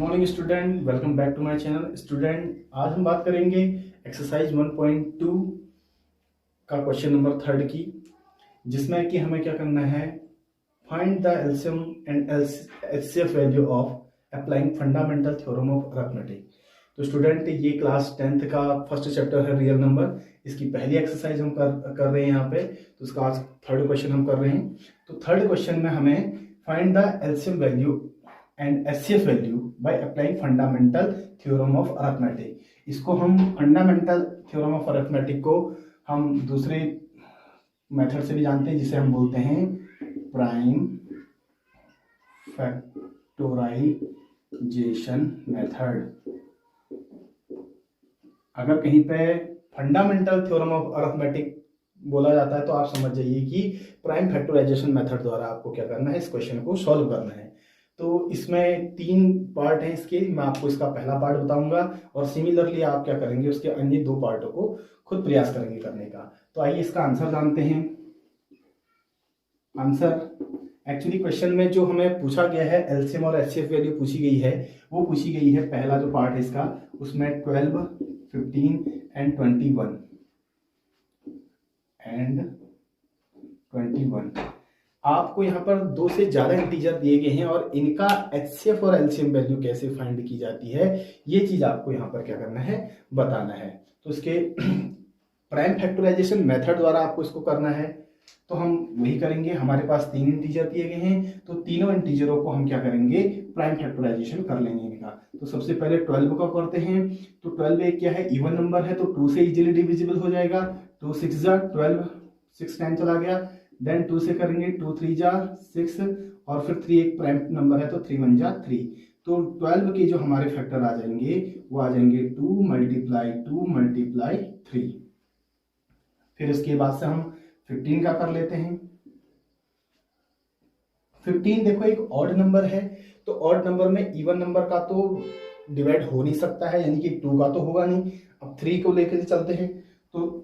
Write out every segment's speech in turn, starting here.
Morning student, welcome back to my channel. Student, आज हम बात करेंगे एक्सरसाइज 1.2 का क्वेश्चन नंबर 3 की, जिसमें कि हमें क्या करना है, find the LCM and HCF value of applying fundamental theorem of arithmetic. तो स्टूडेंट, ये क्लास 10th का फर्स्ट चैप्टर है रियल नंबर। इसकी पहली एक्सरसाइज हम कर रहे हैं यहाँ पे। तो इसका आज थर्ड क्वेश्चन हम कर रहे हैं। तो थर्ड क्वेश्चन में हमें find the LCM value and HCF value by applying fundamental theorem of arithmetic. इसको हम फंडामेंटल थ्योरम ऑफ अरिथमेटिक को हम दूसरे मेथड से भी जानते हैं, जिसे हम बोलते हैं प्राइम फैक्टोराइजेशन मेथड। अगर कहीं पे फंडामेंटल थ्योरम ऑफ अरिथमेटिक बोला जाता है तो आप समझ जाइए कि प्राइम फैक्टराइजेशन मेथड द्वारा आपको क्या करना है, इस क्वेश्चन को सॉल्व करना है। तो इसमें 3 पार्ट हैं इसके। मैं आपको इसका पहला पार्ट बताऊंगा और सिमिलरली आप क्या करेंगे, उसके अन्य 2 पार्टों को खुद प्रयास करेंगे करने का। तो आइए इसका आंसर जानते हैं। आंसर एक्चुअली क्वेश्चन में जो हमें पूछा गया है, एलसीएम और एचसीएफ वैल्यू पूछी गई है, वो पूछी गई है पहला जो पार्ट है इसका, उसमें 12, 15 एंड 21 आपको यहाँ पर 2 से ज्यादा इंटीजर दिए गए हैं और इनका एचसीएफ और एलसीएम वैल्यू कैसे फाइंड की जाती है, ये चीज आपको यहाँ पर क्या करना है, बताना है। तो इसके प्राइम फैक्टराइजेशन मेथड द्वारा आपको इसको करना है। तो हम वही करेंगे। हमारे पास 3 इंटीजर दिए गए हैं, तो तीनों इंटीजरों को हम क्या करेंगे, प्राइम फैक्टराइजेशन कर लेंगे इनका। तो सबसे पहले 12 का करते हैं। तो 12 एक क्या है, इवन नंबर है, तो 2 से इजीली डिविजिबल हो जाएगा। 2 6 जा 12, 6 10 चला गया। देन 2 से करेंगे, 2 3 जा 6 और फिर 3 एक प्राइम नंबर है, तो 3 1 जा 3। तो 12 के जो हमारे फैक्टर आ जाएंगे वो आ जाएंगे 2 मल्टीप्लाई 3। फिर इसके बाद से हम 15 का कर लेते हैं। 15 देखो एक ऑड नंबर है, तो ऑड नंबर में इवन नंबर का तो डिवाइड हो नहीं सकता है, यानी कि 2 का तो होगा नहीं। अब 3 को लेकर चलते हैं, तो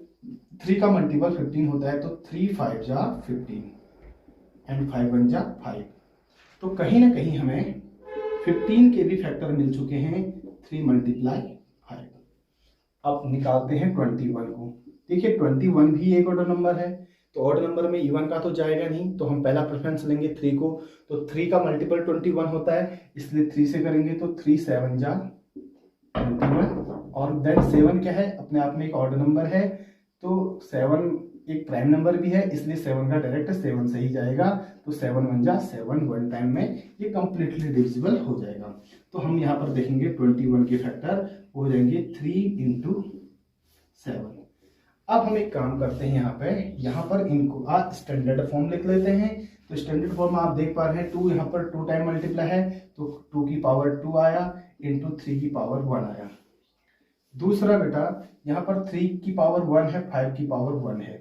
3 का मल्टीपल 15 होता है, तो 3 5 जा 15 एंड 5 1 जा 5। तो कहीं ना कहीं हमें 15 के भी फैक्टर मिल चुके हैं, 3 मल्टीप्लाई 5। अब निकालते हैं 21 को। देखिए 21 भी एक ऑर्डर नंबर है, तो ऑर्डर नंबर में इवन का तो जाएगा नहीं, तो हम पहला प्रेफरेंस लेंगे 3 को। तो 3 का मल्टीपल 21 होता है, इसलिए 3 से करेंगे, तो 3 7 जा 21। और देन 7 क्या है, अपने आप में एक ऑर्डर नंबर है, तो 7 एक प्राइम नंबर भी है, इसलिए 7 का डायरेक्ट 7 से ही जाएगा। तो 7 1 जा 7, 1 टाइम में ये कंप्लीटली डिविजिबल हो जाएगा। तो हम यहाँ पर देखेंगे 21 के फैक्टर हो जाएंगे 3 × 7। अब हम एक काम करते हैं, यहाँ पर इनको स्टैंडर्ड फॉर्म लिख लेते हैं। तो स्टैंडर्ड फॉर्म आप देख पा रहे हैं, 2 यहाँ पर 2 टाइम मल्टीप्लाई है, तो 2 की पावर 2 आया इंटू 3 की पावर 1 आया। दूसरा बेटा यहाँ पर 3 की पावर 1 है, 5 की पावर 1 है।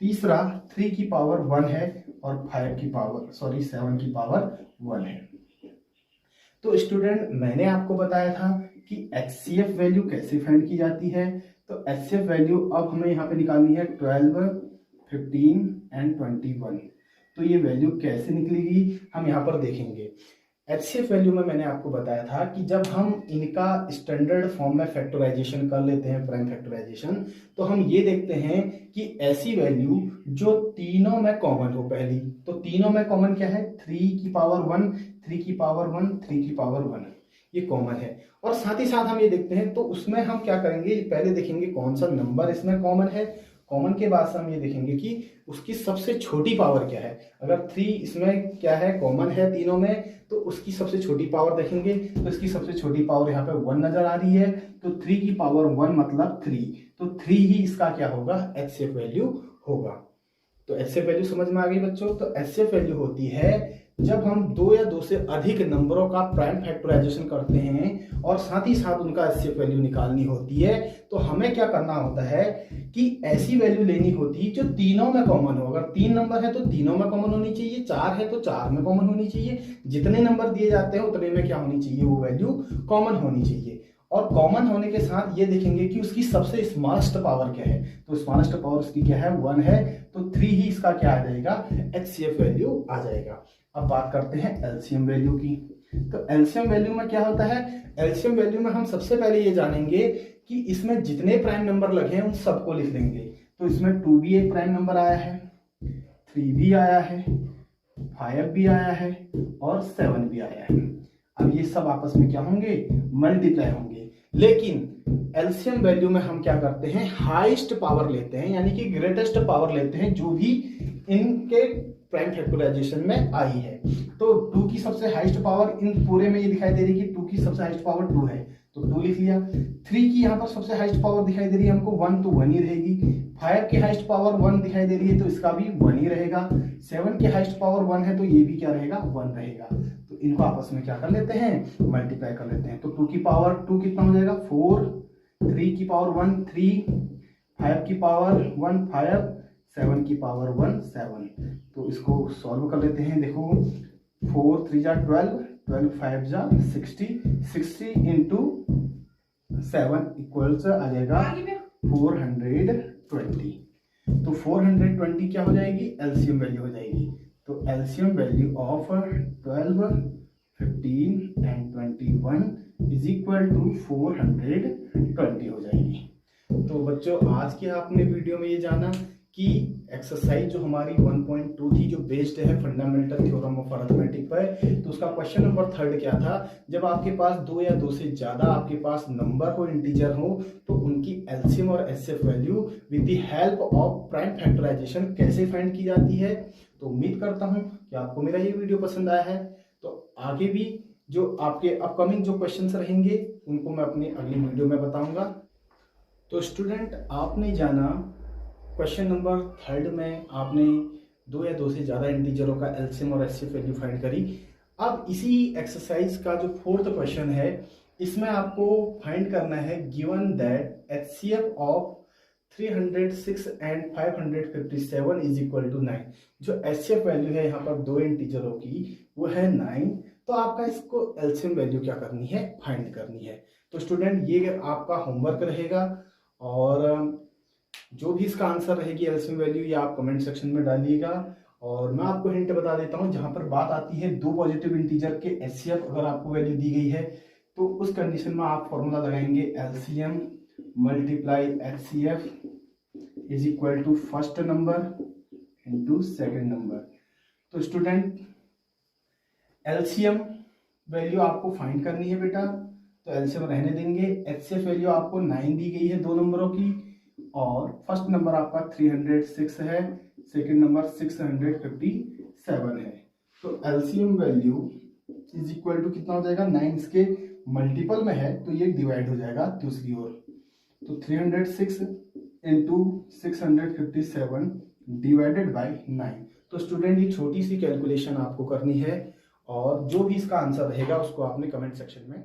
तीसरा 3 की पावर 1 है और 7 की पावर 1 है। तो स्टूडेंट, मैंने आपको बताया था कि एचसीएफ वैल्यू कैसे फाइंड की जाती है। तो एचसीएफ वैल्यू अब हमें यहाँ पे निकालनी है 12, 15 एंड 21। तो ये वैल्यू कैसे निकलेगी हम यहाँ पर देखेंगे। एचसीएफ वैल्यू में मैंने आपको बताया था कि जब हम इनका स्टैंडर्ड फॉर्म में फैक्टराइजेशन कर लेते हैं, प्राइम फैक्टराइजेशन, तो हम ये देखते हैं कि ऐसी वैल्यू जो तीनों में कॉमन हो। पहली तो तीनों में कॉमन क्या है, 3 की पावर 1, 3 की पावर 1, 3 की पावर 1, ये कॉमन है। और साथ ही साथ हम ये देखते हैं, तो उसमें हम क्या करेंगे, पहले देखेंगे कौन सा नंबर इसमें कॉमन है। कॉमन के बाद से हम ये देखेंगे कि उसकी सबसे छोटी पावर क्या है। अगर 3 इसमें क्या है, कॉमन है तीनों में, तो उसकी सबसे छोटी पावर देखेंगे। तो इसकी सबसे छोटी पावर यहाँ पे 1 नजर आ रही है, तो 3 की पावर 1 मतलब 3, तो 3 ही इसका क्या होगा, एचसीएफ वैल्यू होगा। तो एचसीएफ वैल्यू समझ में आ गई बच्चों। तो एचसीएफ वैल्यू होती है जब हम 2 या 2 से अधिक नंबरों का प्राइम फैक्टराइजेशन करते हैं और साथ ही साथ उनका एचसीएफ वैल्यू निकालनी होती है। तो हमें क्या करना होता है कि ऐसी वैल्यू लेनी होती है जो तीनों में कॉमन हो। अगर 3 नंबर है तो तीनों में कॉमन होनी चाहिए, 4 है तो 4 में कॉमन होनी चाहिए। जितने नंबर दिए जाते हैं उतने में क्या होनी चाहिए, वो वैल्यू कॉमन होनी चाहिए। और कॉमन होने के साथ ये देखेंगे कि उसकी सबसे स्मॉलेस्ट पावर क्या है। तो स्मॉलेस्ट पावर उसकी क्या है, 1 है, तो 3 ही इसका क्या आ जाएगा, एचसीएफ वैल्यू आ जाएगा। अब बात करते हैं एलसीएम वैल्यू की। तो एलसीएम वैल्यू में क्या होता है, एलसीएम वैल्यू में हम सबसे पहले ये जानेंगे कि इसमें जितने प्राइम नंबर लगे हैं उन सबको लिख लेंगे। तो इसमें 2 भी एक प्राइम नंबर आया है, 3 भी आया है, 5 भी आया है और 7 भी आया है। अब ये सब आपस में क्या होंगे, मल्टीप्लाई होंगे। लेकिन एलसीएम वैल्यू में हम क्या करते हैं, हाईएस्ट पावर लेते हैं, यानी कि ग्रेटेस्ट पावर लेते हैं जो भी इनके प्राइम फैक्टराइजेशन में आई है। तो 2 की सबसे हाईएस्ट पावर इन पूरे में ये दिखाई दे रही है कि 2 की सबसे हाईएस्ट पावर 2 है, तो 2 लिख लिया। 3 की यहाँ पर सबसे हाईएस्ट पावर दिखाई दे रही है हमको 1, तो 1 ही रहेगी। 5 की हाईएस्ट पावर 1 दिखाई दे रही है, तो इसका भी 1 ही रहेगा। 7 की हाईएस्ट पावर 1 है, तो ये भी क्या रहेगा, 1 रहेगा। तो इनको आपस में क्या कर लेते हैं, मल्टीप्लाई कर लेते हैं। तो 2 की पावर 2 कितना हो जाएगा, 4, 3 की पावर 1 3, 5 की पावर 1 5, 7 की पावर 1 7। तो इसको सॉल्व कर लेते हैं। देखो 4 3 जा 12, 12 5 जा 60, 60 इंटू 7 इक्वल्स आ जाएगा 420। तो 420 क्या हो जाएगी, एलसीएम वैल्यू हो जाएगी। तो LCM value of 12, 15 and 21 is equal to 420 हो जाएगी। तो बच्चों आज के आपने वीडियो में ये जाना कि एक्सरसाइज जो हमारी 1.2 थी, जो बेस्ड है फंडामेंटल थ्योरम ऑफ अरिथमेटिक पर, तो उसका क्वेश्चन नंबर 3 क्या था, जब आपके पास 2 या 2 से ज्यादा आपके पास नंबर हो, इंटीजर हो, तो उनकी एलसीएम और HCF value with the help of prime factorization कैसे फाइंड की जाती है। तो उम्मीद करता हूं कि आपको मेरा ये वीडियो पसंद आया है। तो आगे भी जो आपके अपकमिंग जो क्वेश्चंस रहेंगे उनको मैं अपनी अगली वीडियो में बताऊंगा। तो स्टूडेंट आपने जाना क्वेश्चन नंबर 3 में आपने 2 या 2 से ज्यादा इंटीजरों का एलसीएम और एचसीएफ वैल्यू फाइंड करी। अब इसी एक्सरसाइज का जो 4th क्वेश्चन है, इसमें आपको फाइंड करना है given that HCF of 306 and 557 is equal to 9। जो एचसीएफ वैल्यू है यहाँ पर 2 इंटीजरों की वो है 9। तो आपका इसको एलसीएम वैल्यू क्या करनी है, फाइंड करनी है। तो स्टूडेंट ये आपका होमवर्क रहेगा और जो भी इसका आंसर रहेगी एलसीएम वैल्यू ये आप कमेंट सेक्शन में डालिएगा। और मैं आपको हिंट बता देता हूं, जहां पर बात आती है 2 पॉजिटिव इंटीजर के एचसीएफ अगर आपको वैल्यू दी गई है तो उस कंडीशन में आप फॉर्मूला लगाएंगे LCM multiply HCF is equal to first number into second number. तो स्टूडेंट एलसीएम वैल्यू आपको फाइंड करनी है बेटा, तो एलसीएम रहने देंगे। एचसीएफ वैल्यू आपको 9 दी गई है 2 नंबरों की, और फर्स्ट नंबर आपका 306 है, सेकंड नंबर 657 है। तो LCM value is equal to कितना हो जाएगा, 9 इसके मल्टीपल में है तो ये डिवाइड हो जाएगा दूसरी ओर। तो 306 इंटू 657 डिवाइडेड बाई 9। तो स्टूडेंट ये छोटी सी कैलकुलेशन आपको करनी है और जो भी इसका आंसर रहेगा उसको आपने कमेंट सेक्शन में